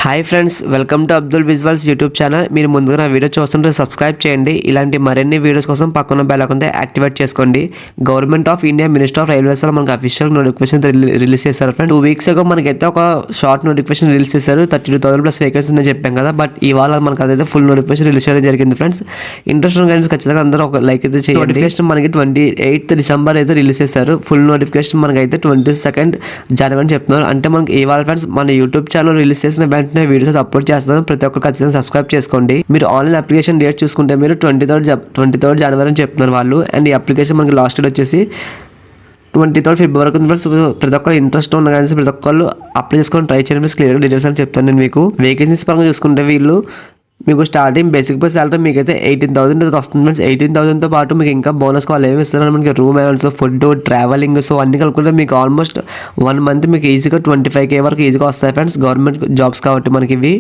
Hi friends, welcome to Abdul visuals YouTube channel. మీరు ముందుగా నా వీడియో చూస్తుంటే సబ్స్క్రైబ్ చేయండి. ఇలాంటి మరిన్ని వీడియోస్ కోసం పక్కన బెల్ ఐకాన్ యాక్టివేట్ చేసుకోండి. Government of India minister of railways లో మనకు అఫీషియల్ నోటిఫికేషన్ రిలీజ్ చేశారు ఫ్రెండ్స్. 2 weeks ago మనకైతే ఒక షార్ట్ నోటిఫికేషన్ రిలీజ్ చేశారు. 32,000 ప్లస్ వేకెన్సీ ఉందని చెప్పాం కదా. బట్ ఇవాళ మనకు అదైతే ఫుల్ నోటిఫికేషన్ రిలీజ్ చేయడం జరిగింది ఫ్రెండ్స్. ఇంట్రెస్ట్ ఉన్న గైడెన్స్ ఖచ్చితంగా అందరూ ఒక లైక్ అయితే చేయండి. నోటిఫికేషన్ మనకి 28th December అయితే రిలీజ్ చేశారు. ఫుల్ నోటిఫికేషన్ మనకైతే 22nd January చెప్తున్నారు. అంటే మనకి ఇవాళ ఫ్రెండ్స్ మన యూట్యూబ్ ఛానల్ రిలీజ్ చేసిన వెంటనే వీడియోస్ అప్లోడ్ చేస్తాను. ప్రతి ఒక్కరు ఖచ్చితంగా సబ్స్క్రైబ్ చేసుకోండి. మీరు ఆన్లైన్ అప్లికేషన్ డేట్ చూసుకుంటే మీరు 23rd January అని చెప్తున్నారు వాళ్ళు. అండ్ ఈ అప్లికేషన్ మనకి లాస్ట్ డేట్ వచ్చేసి 23rd February వరకు. ప్రతి ఒక్కరు ఇంట్రెస్ట్ ఉన్న కానీ ప్రతి ఒక్కరు అప్లై చేసుకొని ట్రై చేయండి. క్లియర్గా డీటెయిల్స్ అని చెప్తాను నేను మీకు. వేకెన్సీస్ పరంగా చూసుకుంటే వీళ్ళు మీకు స్టార్టింగ్ బేసిక్ పే సాలరీ మీకు అయితే 18,000 వస్తుంది ఫ్రెండ్స్. 18,000తో పాటు మీకు ఇంకా బోనస్ వాళ్ళు ఏమి ఇస్తున్నారు మనకి room allowance, food, travelling, so అన్ని కలుపుకుంటే మీకు ఆల్మోస్ట్ 1 month మీకు ఈజీగా 25K వరకు ఈజీగా వస్తాయి ఫ్రెండ్స్. గవర్నమెంట్ జాబ్స్ కాబట్టి మనకి ఇవి.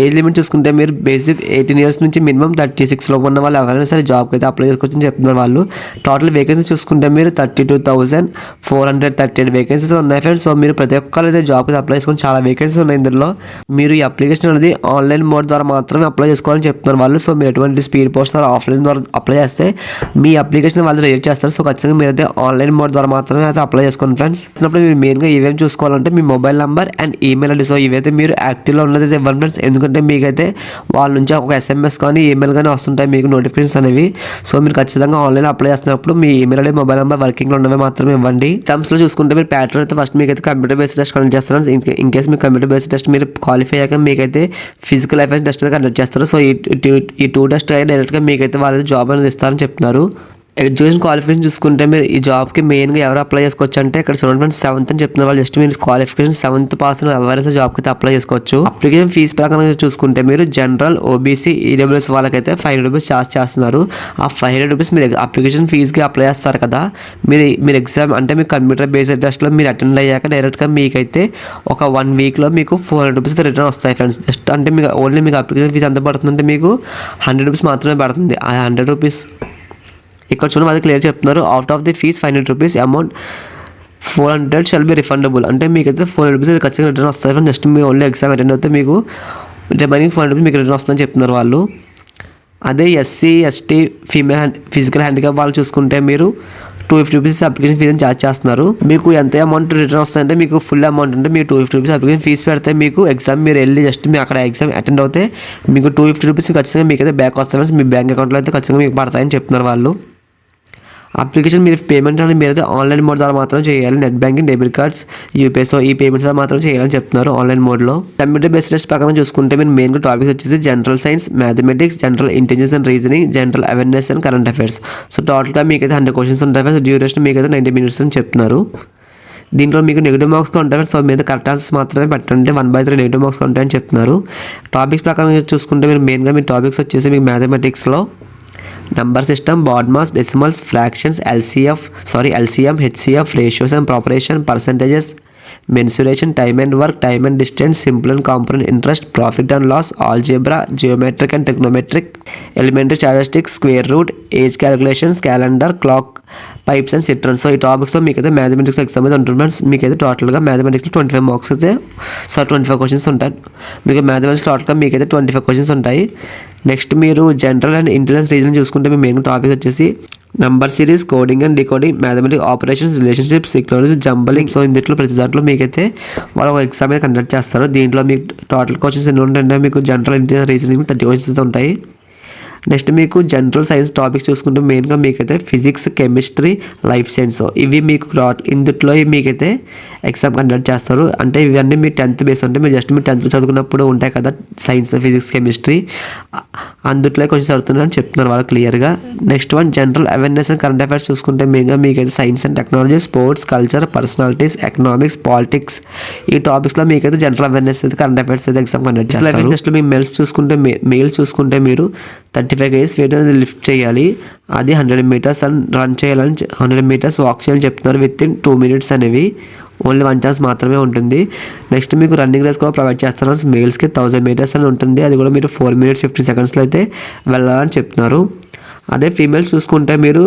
ఏజ్ లిమిట్ చూసుకుంటే మీరు బేసిక్ 18 years నుంచి మినిమం 36 లోపు ఉన్న వాళ్ళు ఎవరైనా సరే జాబ్కి అయితే అప్లై చేసుకోవచ్చని చెప్తున్నారు వాళ్ళు. టోటల్ వేకెన్సీ చూసుకుంటే మీరు 32,438 వేకెన్సీస్ ఉన్నాయి ఫ్రెండ్స్. సో మీరు ప్రతి ఒక్కరు అయితే జాబ్కి అప్లై చేసుకుని చాలా వేకెన్సీస్ ఉన్నాయి ఇందులో. మీరు ఈ అప్లికేషన్ అనేది ఆన్లైన్ మోడ్ ద్వారా మాత్రమే అప్లై చేసుకోవాలని చెప్తున్నారు వాళ్ళు. సో మీరు ఎటువంటి స్పీడ్ పోస్ట్ ద్వారా ఆఫ్లైన్ ద్వారా అప్లై చేస్తే మీ అప్లికేషన్ వాళ్ళు రిజెక్ట్ చేస్తారు. సో ఖచ్చితంగా మీరు అయితే ఆన్లైన్ మోడ్ ద్వారా మాత్రమే అయితే అప్లై చేసుకోండి ఫ్రెండ్స్. వచ్చినప్పుడు మీరు మెయిన్గా ఇవేం చూసుకోవాలంటే మీ mobile number and email ID. So ఇవైతే మీరు యాక్టివ్లో ఉన్నది ఇవ్వండి ఫ్రెండ్స్. ఎందుకంటే మీకైతే వాళ్ళ నుంచి ఒక SMS కానీ ఈమెయిల్ కానీ వస్తుంటాయి మీకు నోటిఫికేషన్స్ అనేవి. సో మీరు ఖచ్చితంగా ఆన్లైన్ అప్లై చేస్తున్నప్పుడు మీ ఈమెయిల్ ఐడి, మొబైల్ నెంబర్ వర్కింగ్లో ఉన్నవి మాత్రమే ఇవ్వండి. ఎగ్జామ్స్లో చూసుకుంటే మీరు ప్యాటర్న్ అయితే ఫస్ట్ మీకైతే కంప్యూటర్ బేస్డ్ టెస్ట్ కండక్ట్ చేస్తారు. ఇన్ కేసు మీకు కంప్యూటర్ బేస్డ్ టెస్ట్ మీరు క్వాలిఫై అయ్యాక మీకైతే ఫిజికల్ అఫైర్స్ టెస్ట్ కండక్ట్ చేస్తారు. సో ఈ 2 టెస్ట్ అయితే డైరెక్ట్గా మీకైతే వాళ్ళు జాబ్ అనేది ఇస్తారని చెప్తున్నారు. ఎడ్యుకేషన్ క్వాలిఫికేషన్ చూసుకుంటే మీరు ఈ జాబ్కి మెయిన్గా ఎవరు అప్లై చేసుకోవచ్చు అంటే ఇక్కడ చూడండి 7th అని చెప్తున్నారు వాళ్ళు. జస్ట్ మీరు క్వాలిఫికేషన్ 7th పాస్ ఎవరైనా జాబ్కి అయితే అప్లై చేసుకోవచ్చు. అప్లికేషన్ ఫీజు ప్రకారం చూసుకుంటే మీరు జనరల్, OBC, EWS వాళ్ళకైతే 500 రూపీస్ ఛార్జ్ చేస్తున్నారు. ఆ 500 రూపీస్ మీరు అప్లికేషన్ ఫీజుకి అప్లై చేస్తారు కదా. మీరు ఎగ్జామ్ అంటే మీకు కంప్యూటర్ బేస్డ్ టెస్ట్లో మీరు అటెండ్ అయ్యాక డైరెక్ట్గా మీకైతే ఒక 1 weekలో మీకు 400 రూపీస్ రిటర్న్ వస్తాయి ఫ్రెండ్స్. జస్ట్ అంటే మీకు ఓన్లీ మీకు అప్లికేషన్ ఫీజు ఎంత పడుతుందంటే మీకు 100 రూపీస్ మాత్రమే పడుతుంది. ఆ 100 రూపీస్ ఇక్కడ చూడండి అది క్లియర్ చెప్తున్నారు. Out of the fees 500 rupees amount 400 shall be refundable. అంటే మీకు అయితే 400 రూపీస్ ఖచ్చితంగా రిటర్న్ వస్తుంది. జస్ట్ మీ ఓన్లీ ఎగ్జామ్ అటెండ్ అవుతే మీకు రిమైనింగ్ 400 రూపీస్ మీకు రిటర్న్ వస్తుందని చెప్తున్నారు వాళ్ళు. అదే SC, ST, ఫిజికల్ హ్యాండిక్యాప్ వాళ్ళు చూసుకుంటే మీరు 250 రూపీస్ అప్లికేషన్ ఫీజు ఛార్జ్ చేస్తున్నారు. మీకు ఎంత అమౌంట్ రిటర్న్ వస్తుందంటే మీకు ఫుల్ అమౌంట్ అంటే మీకు 250 రూపీస్ అప్లికేషన్ ఫీజు పెడితే మీకు ఎగ్జామ్ మీరు వెళ్ళి జస్ట్ మీ అక్కడ ఎగ్జామ్ అటెండ్ అవుతే మీకు 250 రూపీస్ ఖచ్చితంగా మీకు అయితే బ్యాక్ వస్తాయి. మీ బ్యాంక్ అకౌంట్లో అయితే ఖచ్చితంగా మీకు పడతాయని చెప్తున్నారు వాళ్ళు. అప్లికేషన్ మీరు పేమెంట్ అనేది మీరైతే ఆన్లైన్ మోడ్ ద్వారా మాత్రం చేయాలి. Net banking, debit cards, UPI, so ఈ పేమెంట్స్ ద్వారా మాత్రం చేయాలని చెప్తున్నారు ఆన్లైన్ మోడ్లో. కంప్యూటర్ బేస్డ్ టెస్ట్ ప్రకారం చూసుకుంటే మీరు మెయిన్గా టాపిక్స్ వచ్చేసి general science, mathematics, general intelligence and reasoning, general awareness and current affairs. So టోటల్గా మీకైతే 100 క్వశ్చన్స్ ఉంటాయి. డ్యూరేషన్ మీకైతే 90 minutes అని చెప్తున్నారు. దీంట్లో మీకు నెగిటివ్ మార్క్స్తో ఉంటాయి. సో మీద కరెక్ట్ ఆన్సర్స్ మాత్రమే పెట్టండి. 1/3 నెగిటివ్ మార్క్స్ ఉంటాయని చెప్తున్నారు. టాపిక్స్ ప్రకారం చూసుకుంటే మీరు మెయిన్గా మీ టాపిక్స్ వచ్చేసి మీకు మ్యాథమెటిక్స్లో number system, BODMAS, decimals, fractions, LCM, HCF, ratios and proportion, percentages, mensuration, time and work, time and distance, simple and compound interest, profit and loss, algebra, geometric and trigonometric, elementary statistics, square root, age calculations, calendar, clock, pipes and cisterns. So ఈ టాపిక్స్లో మీకు అయితే mathematics exam అయితే ఉంటుంది friends. మీకు అయితే టోటల్గా మ్యాథమెటిక్స్లో 25 marks అయితే 25 క్వశ్చన్స్ ఉంటాయి. మీకు మ్యాథమెటిక్స్ టోటల్గా మీకు అయితే 25 క్వశ్చన్స్ ఉంటాయి. నెక్స్ట్ మీరు జనరల్ అండ్ ఇంటెలిజెన్స్ రీజనింగ్ చూసుకుంటే మీ మెయిన్ టాపిక్ వచ్చేసి number series, coding and decoding, mathematics, operations, relationships, sequence, jumbling. So ఇందులో ప్రతి దాంట్లో మీకైతే వాళ్ళు ఒక ఎగ్జామ్ అయితే కండక్ట్ చేస్తారు. దీంట్లో మీకు టోటల్ క్వశ్చన్స్ ఎన్ని ఉంటాయంటే మీకు జనరల్ ఇంటెలిజెన్స్ రీజనింగ్ 30 క్వశ్చన్స్ ఉంటాయి. నెక్స్ట్ మీకు జనరల్ సైన్స్ టాపిక్స్ చూసుకుంటే మెయిన్గా మీకైతే ఫిజిక్స్, కెమిస్ట్రీ, లైఫ్ సైన్స్. ఇవి మీకు ఇందులో మీకైతే ఎగ్జామ్ కండక్ట్ చేస్తారు. అంటే ఇవన్నీ మీ 10th బేస్ అంటే మీరు జస్ట్ మీరు 10th చదువుకున్నప్పుడు ఉంటాయి కదా సైన్స్, ఫిజిక్స్, కెమిస్ట్రీ, అందుట్లో కొంచెం చదువుతున్నారని చెప్తున్నారు వాళ్ళు క్లియర్గా. Next one general awareness and current affairs చూసుకుంటే మెయిన్గా మీకైతే science and technology, sports, culture, personalities, economics, politics, ఈ టాపిక్స్లో మీకైతే జనరల్ అవేర్నెస్ అయితే కరెంట్ అఫైర్స్ అయితే ఎగ్జామ్ కండక్ట్ చేస్తారు. నెక్స్ట్ మీ మెయిల్స్ చూసుకుంటే మీరు 35 kgs వెయిట్ అనేది లిఫ్ట్ చేయాలి. అది 100 meters అని రన్ చేయాలని 100 meters వాక్ చేయాలని చెప్తున్నారు విత్ ఇన్ 2 minutes అనేవి. ఓన్లీ 1 ఛాన్స్ మాత్రమే ఉంటుంది. నెక్స్ట్ మీకు రన్నింగ్ రేస్ కూడా ప్రొవైడ్ చేస్తున్నారు. మెయిల్స్కి 1000 meters అని ఉంటుంది. అది కూడా మీరు 4 minutes 50 secondsలో అయితే వెళ్ళాలని చెప్తున్నారు. అదే ఫీమేల్స్ చూసుకుంటే మీరు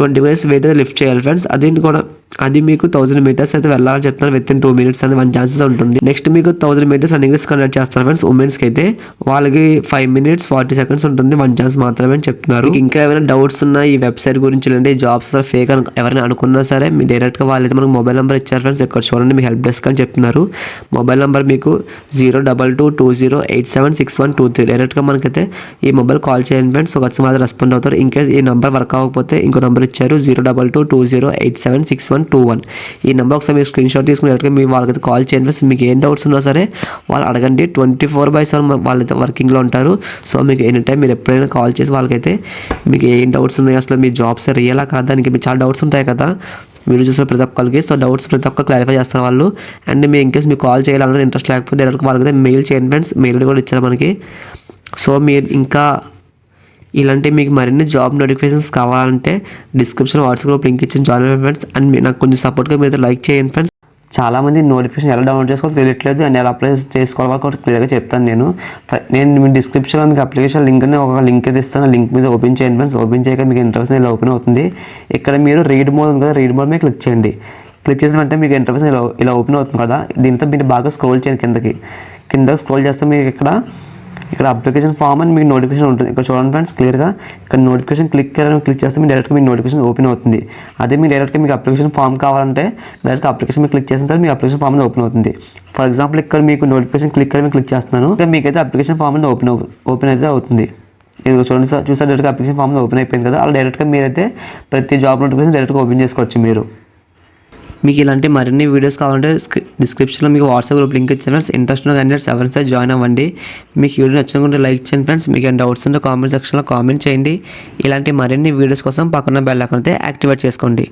20 kgs వెయిట్ లిఫ్ట్ చేయాలి ఫ్రెండ్స్. అది కూడా అది మీకు 1000 మీటర్స్ అయితే వెళ్ళాలని చెప్తున్నారు. విత్ ఇన్ 2 minutes అనేది 1 ఛాన్సెస్ ఉంటుంది. నెక్స్ట్ మీకు 1000 మీటర్స్ రన్నింగ్ రేస్ కండక్ట్ చేస్తారు ఫ్రెండ్స్. ఉమెన్స్కి అయితే వాళ్ళకి 5 minutes 40 seconds ఉంటుంది. 1 ఛాన్స్ మాత్రమే అని చెప్తున్నారు. మీకు ఇంకా ఏమైనా డౌట్స్ ఉన్నా ఈ వెబ్సైట్ గురించి లేదంటే ఈ జాబ్స్ అసలు ఫేక్ అని ఎవరైనా అనుకున్నా సరే మీ డైరెక్ట్గా వాళ్ళైతే మనకు మొబైల్ నెంబర్ ఇచ్చారు ఫ్రెండ్స్. ఇక్కడ చూడండి మీకు హెల్ప్ డెస్క్ అని చెప్తున్నారు. మొబైల్ నెంబర్ మీకు 02220876123. డైరెక్ట్గా మనకైతే ఈ మొబైల్ కాల్ చేయండి ఫ్రెండ్స్. ఒక వచ్చి మాత్రం రెస్పాండ్ అవుతారు. ఇన్ కేస్ ఈ నెంబర్ వర్క్ అవ్వకపోతే ఇంకో నెంబర్ ఇచ్చారు 02220876121. ఈ నెంబర్ ఒకసారి మీరు స్క్రీన్ షాట్ తీసుకుని డైరెక్ట్గా మీ వాళ్ళకైతే కాల్ చేయండి ఫ్రెండ్స్. మీకు ఏం డౌట్స్ ఉన్నా సరే వాళ్ళు అడగండి. 24/7 వాళ్ళైతే వర్కింగ్లో ఉంటారు. సో మీకు ఎనీ టైం మీరు ఎప్పుడైనా కాల్ చేసి వాళ్ళకైతే మీకు ఏం డౌట్స్ ఉన్నాయి, అసలు మీ జాబ్స్ రియలా కాదా, దానికి మీకు చాలా డౌట్స్ ఉంటాయి కదా వీడియో చూసిన ప్రతి ఒక్కరికి. సో డౌట్స్ ప్రతి ఒక్కరు క్లారిఫై చేస్తారు వాళ్ళు. అండ్ మీ ఇన్కేస్ మీకు కాల్ చేయాలన్నా ఇంట్రెస్ట్ లేకపోతే డైరెక్ట్గా వాళ్ళకైతే మెయిల్ చేయండి ఫ్రెండ్స్. మెయిల్ కూడా ఇచ్చారు మనకి. సో మీరు ఇంకా ఇలాంటి మీకు మరిన్ని జాబ్ నోటిఫికేషన్స్ కావాలంటే డిస్క్రిప్షన్ వాట్సాప్ గ్రూప్ లింక్ ఇచ్చిన జాయిన్ అవ్వండి ఫ్రెండ్స్. అండ్ నాకు కొంచెం సపోర్ట్గా మీరు లైక్ చేయండి ఫ్రెండ్స్. చాలామంది నోటిఫికేషన్ ఎలా డౌన్లోడ్ చేసుకోవాలో తెలియట్లేదు అండ్ ఎలా అప్లై చేసుకోవాలో కూడా క్లియర్గా చెప్తాను నేను మీ డిస్క్రిప్షన్లో మీకు అప్లికేషన్ లింక్ అని ఒక లింక్ అయితే ఇస్తాను. లింక్ మీద ఓపెన్ చేయండి ఫ్రెండ్స్. ఓపెన్ చేయక మీకు ఇంటర్ఫేస్ ఇలా ఓపెన్ అవుతుంది. ఇక్కడ మీరు రీడ్ మోడ్ ఉంది కదా, రీడ్ మోడ్ మీద క్లిక్ చేయండి. క్లిక్ చేసిన వెంటనే మీకు ఇంటర్ఫేస్ ఇలా ఓపెన్ అవుతుంది కదా. దీంతో మీరు బాగా స్క్రోల్ చేయండి కిందకి స్క్రోల్ చేస్తే మీకు ఇక్కడ అప్లికేషన్ ఫామ్ అని మీకు నోటిఫికేషన్ ఉంటుంది. ఇక్కడ చూడండి ఫ్రెండ్స్ క్లియర్గా. ఇక్కడ నోటిఫికేషన్ క్లిక్ చేస్తే మీరు డైరెక్ట్గా మీ నోటిఫికేషన్ ఓపెన్ అవుతుంది. అదే మీరు డైరెక్ట్గా మీకు అప్లికేషన్ ఫామ్ కావాలంటే డైరెక్ట్గా అప్లికేషన్ మీద క్లిక్ చేసిన తర్వాత మీ అప్లికేషన్ ఫామ్ మీద ఓపెన్ అవుతుంది. ఫర్ ఎగ్జాంపుల్ ఇక్కడ మీకు నోటిఫికేషన్ క్లిక్ చేస్తున్నాను. ఇక్కడ మీకైతే అప్లికేషన్ ఫామ్ మీద ఓపెన్ అయితే అవుతుంది. ఇది చూడండి సార్, చూసారు డైరెక్ట్గా అప్లికేషన్ ఫామ్ మీద ఓపెన్ అయిపోయింది కదా. అలా డైరెక్ట్గా మీరైతే ప్రతి జాబ్ నోటిఫికేషన్ డైరెక్ట్గా ఓపెన్ చేసుకోవచ్చు మీరు. మీకు ఇలాంటి మరిన్ని వీడియోస్ కావాలంటే డిస్క్రిప్షన్లో మీకు వాట్సాప్ గ్రూప్ లింక్ ఇచ్చాను ఫ్రెండ్స్. ఇంట్రెస్ట్ ఉన్న క్యాండిడేట్స్ ఎవరైనా జాయిన్ అవ్వండి. మీకు వీడియో నచ్చినకుంటే లైక్ చేయండి ఫ్రెండ్స్. మీకు ఏమైనా డౌట్స్ ఉంటే కామెంట్ సెక్షన్లో కామెంట్ చేయండి. ఇలాంటి మరిన్ని వీడియోస్ కోసం పక్కన బెల్ ఐకాన్ అయితే యాక్టివేట్ చేసుకోండి.